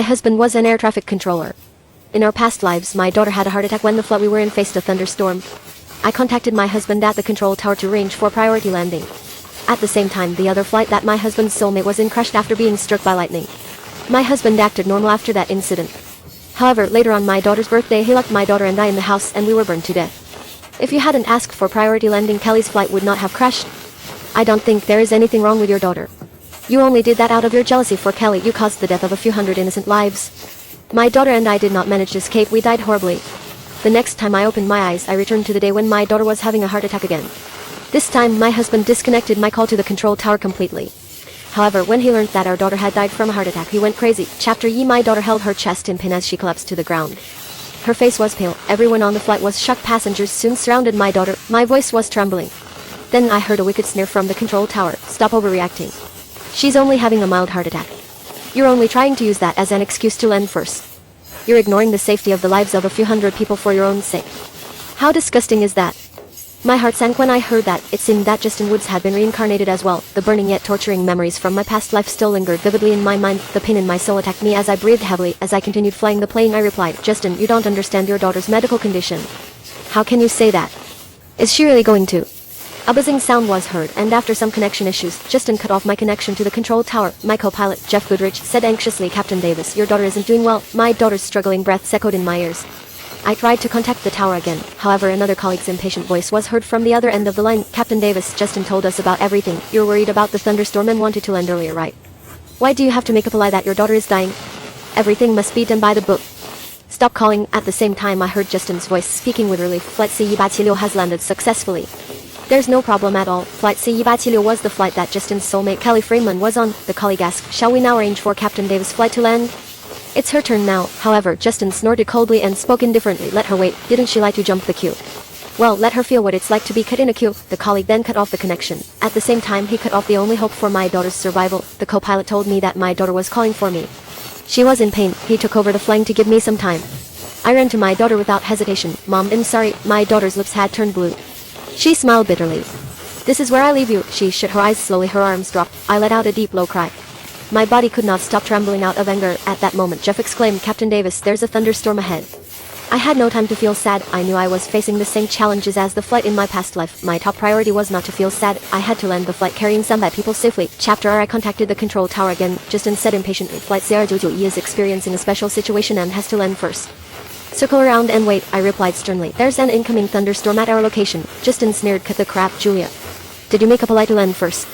husband was an air traffic controller. In our past lives, my daughter had a heart attack when the flight we were in faced a thunderstorm. I contacted my husband at the control tower to arrange for priority landing. At the same time, the other flight that my husband's soulmate was in crashed after being struck by lightning. My husband acted normal after that incident. However, later on my daughter's birthday, he locked my daughter and I in the house and we were burned to death. If you hadn't asked for priority landing, Kelly's flight would not have crashed. I don't think there is anything wrong with your daughter. You only did that out of your jealousy for Kelly. You caused the death of a few hundred innocent lives. My daughter and I did not manage to escape. We died horribly. The next time I opened my eyes, I returned to the day when my daughter was having a heart attack again. This time, my husband disconnected my call to the control tower completely. However, when he learned that our daughter had died from a heart attack, he went crazy. Chapter E. My daughter held her chest in pain as she collapsed to the ground. Her face was pale. Everyone on the flight was shocked. Passengers soon surrounded my daughter. My voice was trembling. Then I heard a wicked sneer from the control tower. Stop overreacting. She's only having a mild heart attack. You're only trying to use that as an excuse to land first. You're ignoring the safety of the lives of a few hundred people for your own sake. How disgusting is that? My heart sank when I heard that. It seemed that Justin Woods had been reincarnated as well. The burning yet torturing memories from my past life still lingered vividly in my mind. The pain in my soul attacked me as I breathed heavily. As I continued flying the plane, I replied, Justin, you don't understand your daughter's medical condition. How can you say that? Is she really going to? A buzzing sound was heard, and after some connection issues, Justin cut off my connection to the control tower. My co-pilot, Jeff Goodrich, said anxiously, Captain Davis, your daughter isn't doing well. My daughter's struggling breaths echoed in my ears. I tried to contact the tower again. However, another colleague's impatient voice was heard from the other end of the line. Captain Davis, Justin told us about everything. You're worried about the thunderstorm and wanted to land earlier, right? Why do you have to make up a lie that your daughter is dying? Everything must be done by the book. Stop calling. At the same time, I heard Justin's voice speaking with relief. Flight C-176 has landed successfully. There's no problem at all. Flight C-176 was the flight that Justin's soulmate Kelly Freeman was on. The colleague asked, shall we now arrange for Captain Davis' flight to land? It's her turn now. However, Justin snorted coldly and spoke indifferently. Let her wait. Didn't she like to jump the queue? Well, let her feel what it's like to be cut in a queue. The colleague then cut off the connection. At the same time, he cut off the only hope for my daughter's survival. The co-pilot told me that my daughter was calling for me. She was in pain. He took over the flying to give me some time. I ran to my daughter without hesitation. Mom, I'm sorry. My daughter's lips had turned blue. She smiled bitterly. This is where I leave you. She shut her eyes slowly. Her arms dropped. I let out a deep low cry. My body could not stop trembling out of anger. At that moment, Jeff exclaimed, Captain Davis, there's a thunderstorm ahead. I had no time to feel sad. I knew I was facing the same challenges as the flight in my past life. My top priority was not to feel sad. I had to land the flight carrying some bad people safely. Chapter R. I contacted the control tower again. Justin said impatiently, Flight CR-222E is experiencing a special situation and has to land first. Circle around and wait, I replied sternly. There's an incoming thunderstorm at our location. Justin sneered, cut the crap, Julia. Did you make up a lie to land first?